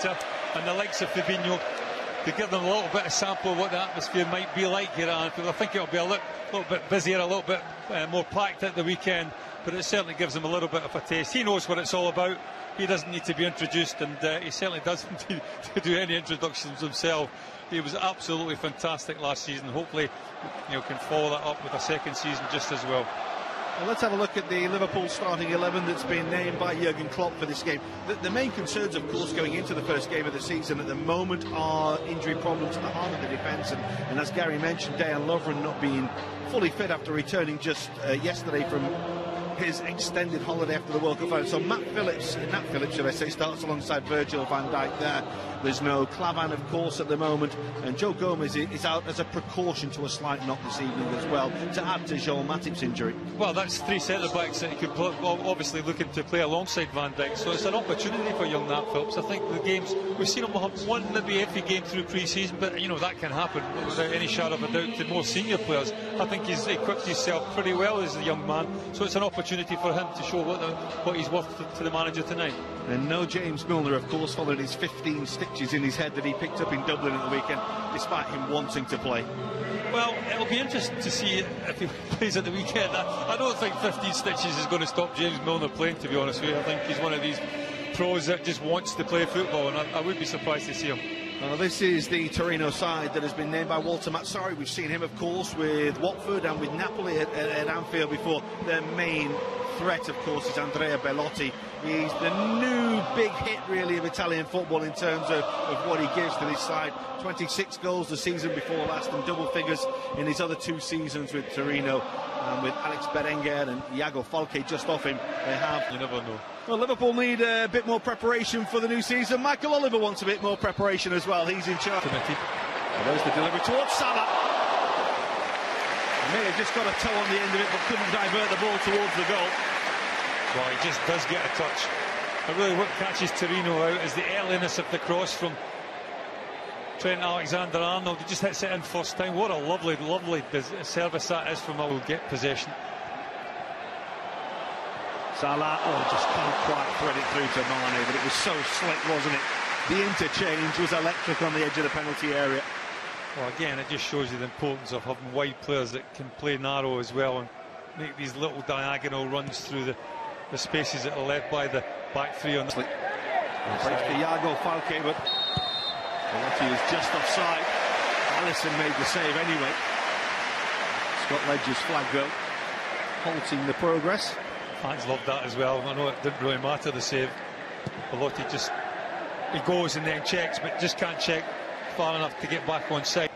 character, and the likes of Fabinho, to give them a little bit of sample of what the atmosphere might be like here at Anfield. I think it'll be a little bit busier, a little bit more packed at the weekend, but it certainly gives them a little bit of a taste. He knows what it's all about. He doesn't need to be introduced, and he certainly doesn't need to do any introductions himself. He was absolutely fantastic last season. Hopefully, can follow that up with a second season just as well. Well, let's have a look at the Liverpool starting 11 that's been named by Jurgen Klopp for this game. The main concerns, of course, going into the first game of the season at the moment are injury problems at the heart of the defence, and as Gary mentioned, Dejan Lovren not being fully fit after returning just yesterday from his extended holiday after the World Cup final. So Nat Phillips, should I say, starts alongside Virgil van Dijk there. There's no Klavan, of course, at the moment, and Joe Gomez is out as a precaution to a slight knock this evening as well, to add to Joel Matip's injury. Well, that's three centre-backs that he could obviously looking to play alongside Van Dijk, so it's an opportunity for young Nat Phillips. I think the games, we've seen him have one maybe every game through pre-season, but that can happen without any shadow of a doubt to more senior players. I think he's equipped himself pretty well as a young man, so it's an opportunity for him to show what he's worth to the manager tonight. And no James Milner, of course, followed his 15 stitches in his head that he picked up in Dublin at the weekend, despite him wanting to play. Well, it'll be interesting to see if he plays at the weekend. I don't think 15 stitches is going to stop James Milner playing, to be honest with you. I think he's one of these pros that just wants to play football, and I would be surprised to see him. Well, this is the Torino side that has been named by Walter Mazzarri. We've seen him, of course, with Watford and with Napoli at Anfield before. Their main threat, of course, is Andrea Belotti. He's the new big hit, really, of Italian football in terms of what he gives to this side. 26 goals the season before last, and double figures in his other two seasons with Torino. And with Alex Berenguer and Iago Falque just off him, they have... You never know. Well, Liverpool need a bit more preparation for the new season. Michael Oliver wants a bit more preparation as well. He's in charge. Well, there's the delivery towards Salah. May have just got a toe on the end of it, but couldn't divert the ball towards the goal. Well, he just does get a touch. But really what catches Torino out is the earliness of the cross from Trent Alexander-Arnold. He just hits it in first time. What a lovely, lovely service that is from a get possession. Salah, just can't quite thread it through to Mane, but it was so slick, wasn't it? The interchange was electric on the edge of the penalty area. Well, again, it just shows you the importance of having wide players that can play narrow as well and make these little diagonal runs through the spaces that are left by the back three on the... Breaks to Iago Falque, but Belotti is just offside. Alisson made the save anyway. Scott Ledger's flag though, halting the progress. Fans loved that as well. I know it didn't really matter, the save. Belotti he goes and then checks, but just can't check far enough to get back on side.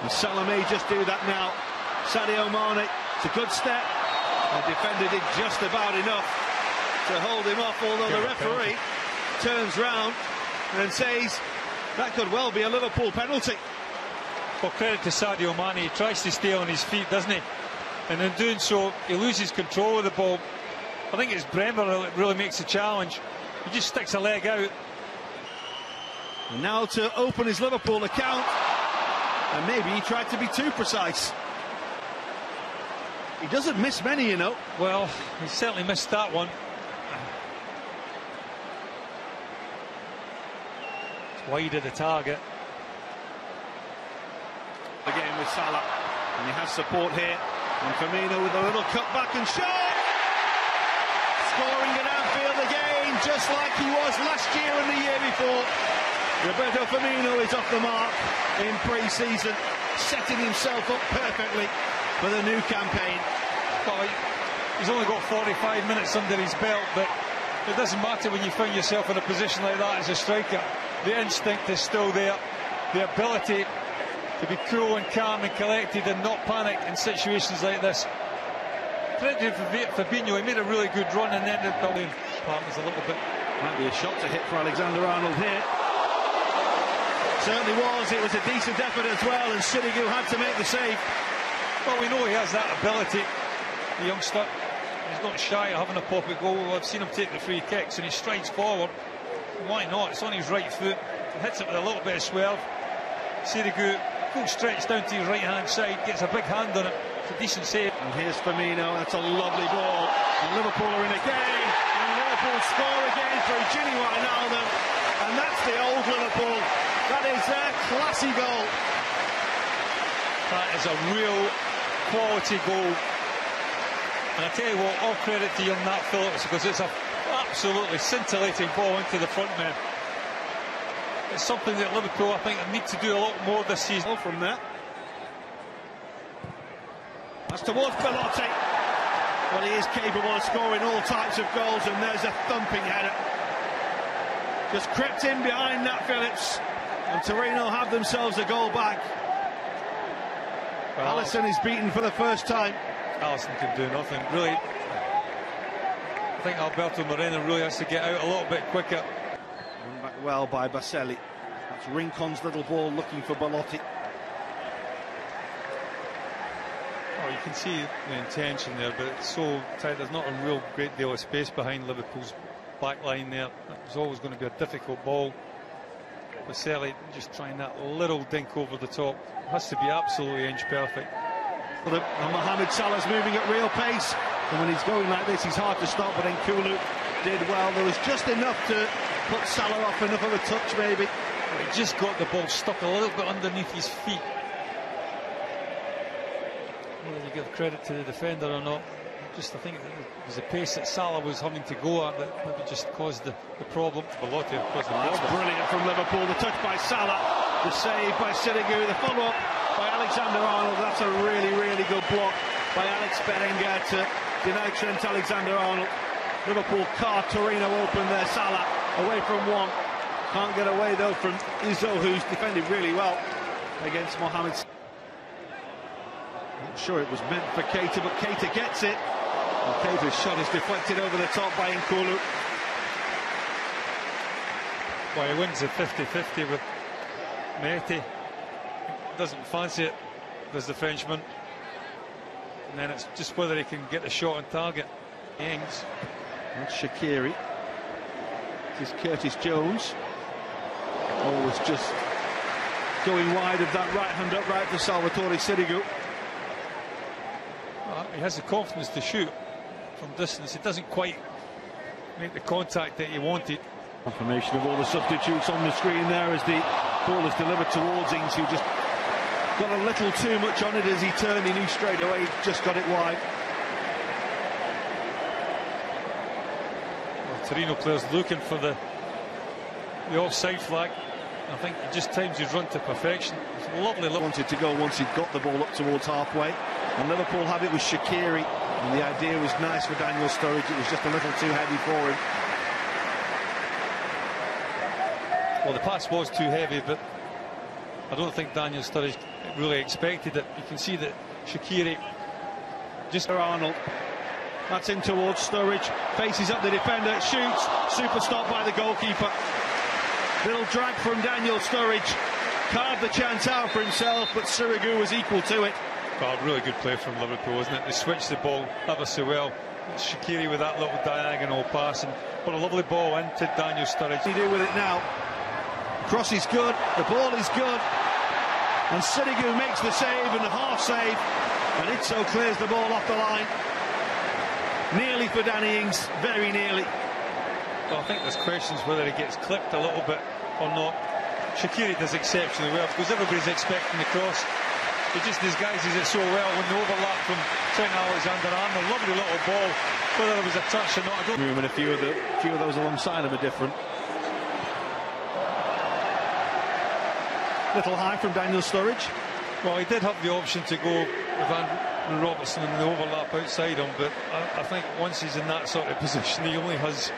And Salah may just do that now. Sadio Mane, it's a good step. The defender did just about enough to hold him off, although the referee turns round and says that could well be a Liverpool penalty. Well, credit to Sadio Mane. He tries to stay on his feet, doesn't he? And in doing so, he loses control of the ball. I think it's Bremer that really makes the challenge. He just sticks a leg out. And now to open his Liverpool account, and maybe he tried to be too precise. He doesn't miss many, you know. Well, he certainly missed that one. It's wide of the target. Again with Salah, and he has support here. And Firmino with a little cut back and shot! Scoring at Anfield again, just like he was last year and the year before. Roberto Firmino is off the mark in pre-season, setting himself up perfectly for the new campaign. Well, he's only got 45 minutes under his belt, but it doesn't matter when you find yourself in a position like that as a striker. The instinct is still there, the ability to be cool and calm and collected and not panic in situations like this. Credit for Fabinho, he made a really good run and ended up building partners a little bit. Might be a shot to hit for Alexander-Arnold here. Certainly was. It was a decent effort as well, and Sturridge had to make the save. Well, we know he has that ability, the youngster. He's not shy of having a pocket goal. I've seen him take the free kicks and he strides forward. Why not? It's on his right foot. He hits it with a little bit of swerve. Sturridge full stretch down to his right hand side, gets a big hand on it. It's a decent save. And here's Firmino. That's a lovely ball. And Liverpool are in again. And Liverpool score again for Wijnaldum. And that's the old classy goal. That is a real quality goal. And I tell you what, all credit to young Nat Phillips, because it's an absolutely scintillating ball into the front man. It's something that Liverpool, I think, need to do a lot more this season. From there. That's towards Belotti. Well, he is capable of scoring all types of goals, and there's a thumping header. Just crept in behind Nat Phillips, and Torino have themselves a goal back. Well, Alisson is beaten for the first time. Alisson can do nothing, really. I think Alberto Moreno really has to get out a little bit quicker. Run back well by Baselli. That's Rincon's little ball looking for Belotti. Oh, you can see the intention there, but it's so tight. There's not a real great deal of space behind Liverpool's back line there. It's always going to be a difficult ball. Baselli just trying that little dink over the top. Has to be absolutely inch perfect. And Mohamed Salah's moving at real pace, and when he's going like this, he's hard to stop. But Nkulu did well. There was just enough to put Salah off, enough of a touch, maybe. He just got the ball stuck a little bit underneath his feet. Whether you give credit to the defender or not, I think it was the pace that Salah was having to go at that maybe just caused the problem. Belotti caused the problem. That's brilliant from Liverpool. The touch by Salah, the save by Sturridge, the follow-up by Alexander-Arnold. That's a really, really good block by Alex Berenguer to deny Trent Alexander-Arnold. Liverpool caught Torino open there. Salah away from one. Can't get away though from Izzo, who's defended really well against Mohamed. Not sure it was meant for Keita, but Keita gets it. And Keita's shot is deflected over the top by Nkulu. Well, he wins the 50-50 with Mehdi. Doesn't fancy it, does the Frenchman. And then it's just whether he can get the shot on target. Ings. That's Shaqiri. This is Curtis Jones. Always just going wide of that right hand upright for Salvatore Sirigu. Well, he has the confidence to shoot from distance. It doesn't quite make the contact that he wanted. Confirmation of all the substitutes on the screen there as the ball is delivered towards Ings, who just got a little too much on it as he turned. He knew straight away, just got it wide. Well, Torino players looking for the offside flag. I think he just times his run to perfection. It's lovely. Wanted to go once he'd got the ball up towards halfway, and Liverpool have it with Shaqiri, and the idea was nice for Daniel Sturridge. It was just a little too heavy for him. Well, the pass was too heavy, but I don't think Daniel Sturridge really expected it. You can see that Shaqiri just... Arnold, that's in towards Sturridge, faces up the defender, shoots, super stop by the goalkeeper. Little drag from Daniel Sturridge, carved the chance out for himself, but Sirigu was equal to it. Oh, really good play from Liverpool, isn't it? They switched the ball ever so well. It's Shaqiri with that little diagonal pass, and what a lovely ball into Daniel Sturridge. What do you do with it now? Cross is good, the ball is good, and Sirigu makes the save and the half save, and Izzo clears the ball off the line. Nearly for Danny Ings, very nearly. Well, I think there's questions whether he gets clipped a little bit or not. Shaqiri does exceptionally well because everybody's expecting the cross. He just disguises it so well when the overlap from Trent Alexander-Arnold. Lovely little ball, whether there was a touch or not. I don't know. And a few of those alongside him are different. Little high from Daniel Sturridge. Well, he did have the option to go with Andrew Robertson and the overlap outside him, but I think once he's in that sort of position, he only has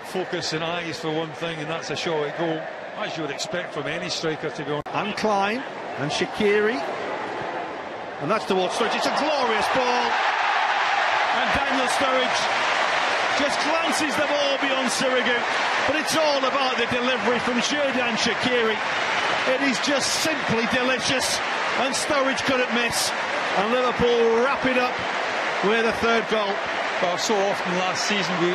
focus and eyes for one thing, and that's a shot at goal, as you would expect from any striker, to be honest. And Klein and Shaqiri, and that's towards Sturridge. It's a glorious ball, and Daniel Sturridge just glances the ball beyond Sirigu, but it's all about the delivery from Xherdan Shaqiri. It is just simply delicious, and Sturridge couldn't miss, and Liverpool wrap it up with a third goal. Well, so often last season we